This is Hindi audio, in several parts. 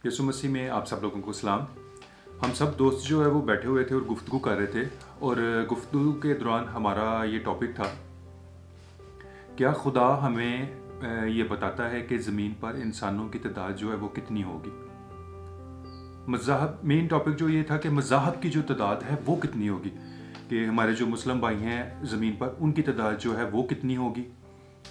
यीशु मसीह में आप सब लोगों को सलाम। हम सब दोस्त जो है वो बैठे हुए थे और गुफ्तगू कर रहे थे, और गुफ्तगू के दौरान हमारा ये टॉपिक था, क्या खुदा हमें ये बताता है कि ज़मीन पर इंसानों की तादाद जो है वो कितनी होगी। मज़हब, मेन टॉपिक जो ये था कि मज़हब की जो तादाद है वो कितनी होगी, कि हमारे जो मुस्लिम भाई हैं ज़मीन पर उनकी तादाद जो है वो कितनी होगी,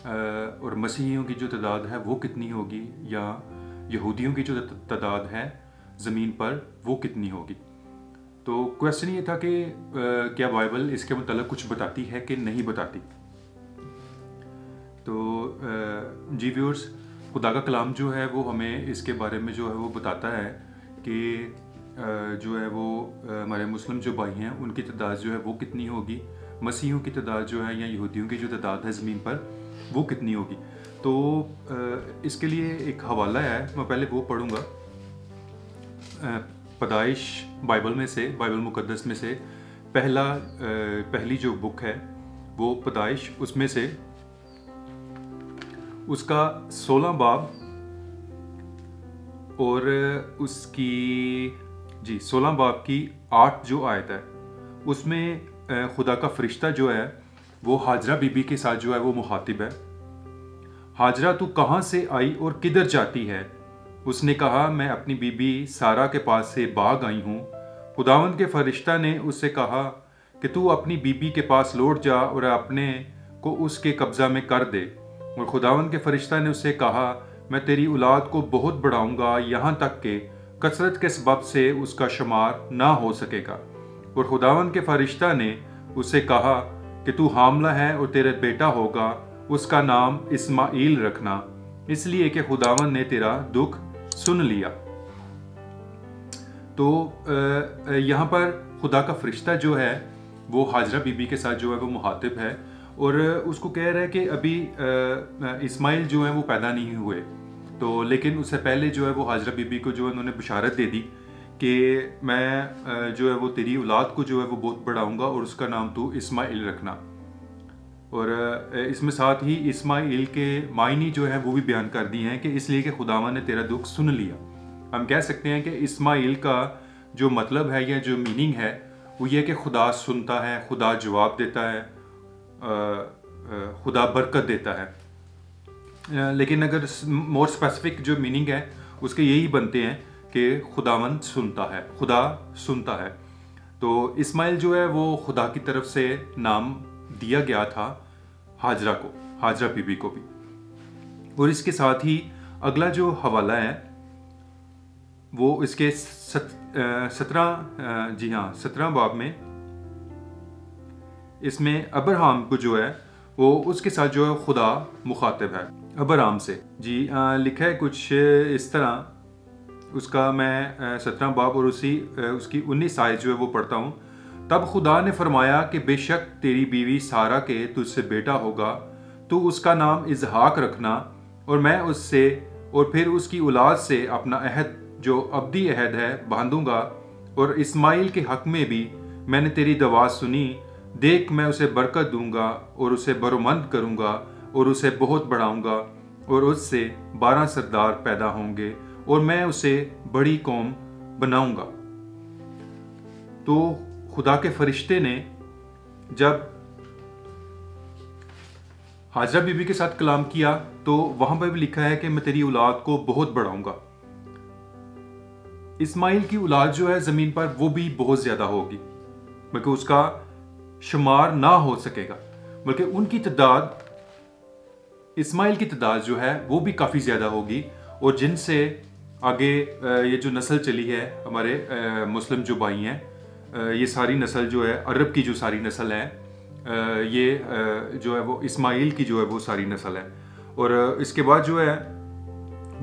और मसीहियों की जो तादाद है वो कितनी होगी, या यहूदियों की जो तादाद है ज़मीन पर वो कितनी होगी। तो क्वेश्चन ये था कि क्या बाइबल इसके मतलब कुछ बताती है कि नहीं बताती। तो जी व्यूअर्स, खुदा का कलाम जो है वो हमें इसके बारे में जो है वो बताता है कि जो है वो हमारे मुस्लिम जो भाई हैं उनकी तादाद जो है वो कितनी होगी, मसीहियों की तादाद जो है या यहूदियों की जो तादाद है ज़मीन पर वो कितनी होगी। तो इसके लिए एक हवाला है, मैं पहले वो पढ़ूँगा। पैदाइश बाइबल में से, बाइबल मुकद्दस में से पहली जो बुक है वो पैदाइश, उसमें से उसका 16 बाब और उसकी 16 बाब की 8 जो आयत है, उसमें खुदा का फरिश्ता जो है वो हाजरा बीबी के साथ जो है वो मुखातिब है। हाजरा, तू कहाँ से आई और किधर जाती है? उसने कहा, मैं अपनी बीबी सारा के पास से भाग आई हूँ। खुदावंद के फरिश्ता ने उससे कहा कि तू अपनी बीबी के पास लौट जा और अपने को उसके कब्जा में कर दे। और खुदावंद के फरिश्ता ने उससे कहा, मैं तेरी औलाद को बहुत बढ़ाऊंगा, यहाँ तक कि कसरत के सबब से उसका शुमार ना हो सकेगा। और खुदावंद के फरिश्ता ने उससे कहा कि तू हामला है और तेरा बेटा होगा, उसका नाम इस्माइल रखना, इसलिए कि खुदावंद ने तेरा दुख सुन लिया। तो यहाँ पर खुदा का फरिश्ता जो है वो हाजरा बीबी के साथ जो है वो मुखातिब है, और उसको कह रहा है कि अभी इस्माइल जो है वो पैदा नहीं हुए। तो लेकिन उससे पहले जो है वो हाजरा बीबी को जो है उन्होंने बशारत दे दी कि मैं जो है वो तेरी औलाद को जो है वो बहुत बढ़ाऊंगा और उसका नाम तू इस्माइल रखना। और इसमें साथ ही इस्माइल के मायने जो है वो भी बयान कर दिए हैं कि इसलिए कि खुदावन ने तेरा दुख सुन लिया। हम कह सकते हैं कि इस्माइल का जो मतलब है या जो मीनिंग है वो ये कि खुदा सुनता है, खुदा जवाब देता है, खुदा बरकत देता है। लेकिन अगर मोर स्पेसिफिक जो मीनिंग है उसके यही बनते हैं कि खुदावंद सुनता है, खुदा सुनता है। तो इस्माइल जो है वो खुदा की तरफ से नाम दिया गया था हाजरा को, हाजरा बीबी को भी। और इसके साथ ही अगला जो हवाला है वो इसके 17 बाब में, इसमें अब्राहम को जो है वो उसके साथ जो है खुदा मुखातिब है अब्राहम से। लिखा है कुछ इस तरह, उसका मैं 17 बाब और उसकी 19 आयत जो है वो पढ़ता हूँ। तब खुदा ने फरमाया कि बेशक तेरी बीवी सारा के तुझसे बेटा होगा, तू उसका नाम इजहाक रखना, और मैं उससे और फिर उसकी औलाद से अपना अहद जो अब्दी अहद है बांधूंगा, और इस्माइल के हक में भी मैंने तेरी दवा सुनी। देख, मैं उसे बरकत दूंगा और उसे बरोमंद करूंगा और उसे बहुत बढ़ाऊंगा, और उससे 12 सरदार पैदा होंगे और मैं उसे बड़ी कौम बनाऊंगा। तो खुदा के फरिश्ते ने जब हाजरा बीबी के साथ कलाम किया तो वहां पर भी लिखा है कि मैं तेरी औलाद को बहुत बढ़ाऊंगा। इस्माइल की औलाद जो है जमीन पर वो भी बहुत ज्यादा होगी, बल्कि उसका शुमार ना हो सकेगा, बल्कि उनकी तादाद, इस्माइल की तादाद जो है वो भी काफी ज्यादा होगी। और जिनसे आगे ये जो नस्ल चली है हमारे मुस्लिम जो भाई हैं, ये सारी नस्ल जो है, अरब की जो सारी नस्ल है, ये जो है वो इस्माइल की जो है वो सारी नस्ल है। और इसके बाद जो है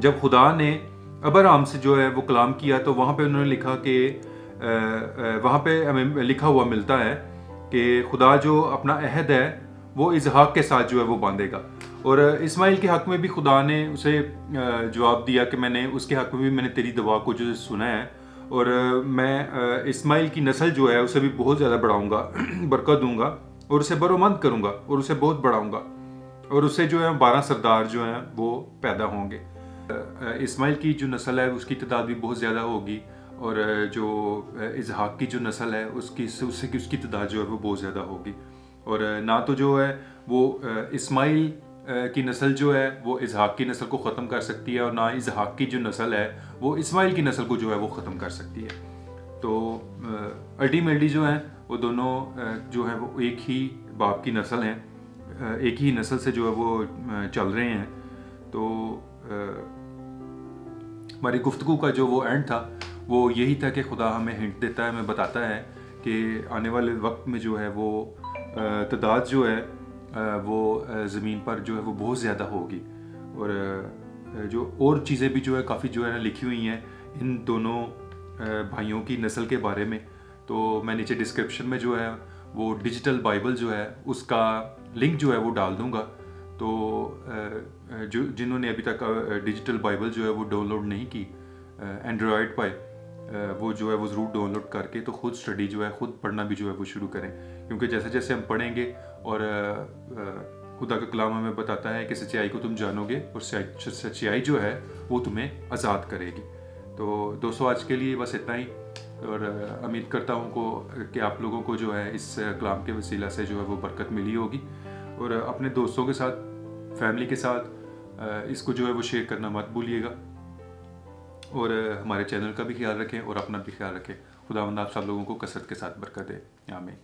जब खुदा ने अब्राहम से जो है वो कलाम किया तो वहाँ पे उन्होंने लिखा कि वहाँ पे हमें लिखा हुआ मिलता है कि खुदा जो अपना अहद है वो इजहाक के साथ जो है वो बांधेगा। और इस्माइल के हक में भी खुदा ने उसे जवाब दिया कि मैंने उसके हक में भी मैंने तेरी दवा को जो सुना है, और मैं इस्माइल की नस्ल जो है उसे भी बहुत ज़्यादा बढ़ाऊंगा, बरकत दूंगा और उसे बरोमंद करूंगा और उसे बहुत बढ़ाऊंगा, और उसे जो है 12 सरदार जो हैं वो पैदा होंगे। इस्माइल की जो नस्ल है उसकी तादाद भी बहुत ज़्यादा होगी, और जो इसहाक की जो नस्ल है उसकी तादाद जो है वो बहुत ज़्यादा होगी। और ना तो जो है वो इस्माइल की नस्ल जो है वो इसहाक की नस्ल को ख़त्म कर सकती है, और ना इसहाक की जो नस्ल है वो इस्माइल की नस्ल को जो है वो ख़त्म कर सकती है। तो अल्टीमेटली जो है वो दोनों जो है वो एक ही बाप की नस्ल हैं, एक ही नस्ल से जो है वो चल रहे हैं। तो हमारी गुफ्तगू का जो वो एंड था वो यही था कि खुदा हमें हिंट देता है, हमें बताता है कि आने वाले वक्त में जो है वो तादाद जो है वो ज़मीन पर जो है वो बहुत ज़्यादा होगी। और जो और चीज़ें भी जो है काफ़ी जो है ना लिखी हुई हैं इन दोनों भाइयों की नस्ल के बारे में। तो मैं नीचे डिस्क्रिप्शन में जो है वो डिजिटल बाइबल जो है उसका लिंक जो है वो डाल दूँगा। तो जो जिन्होंने अभी तक डिजिटल बाइबल जो है वो डाउनलोड नहीं की एंड्रॉयड पर, वो जो है वो ज़रूर डाउनलोड करके तो ख़ुद स्टडी जो है ख़ुद पढ़ना भी जो है वो शुरू करें। क्योंकि जैसे जैसे हम पढ़ेंगे और खुदा का कलाम हमें बताता है कि सच्चाई को तुम जानोगे और सच्चाई जो है वो तुम्हें आज़ाद करेगी। तो दोस्तों आज के लिए बस इतना ही, और उम्मीद करता हूँ कि आप लोगों को जो है इस कलाम के वसीला से जो है वो बरकत मिली होगी। और अपने दोस्तों के साथ, फैमिली के साथ इसको जो है वो शेयर करना मत भूलिएगा। और हमारे चैनल का भी ख्याल रखें और अपना भी ख्याल रखें। खुदावंद आप सब लोगों को कसरत के साथ बरकत दे। आमीन।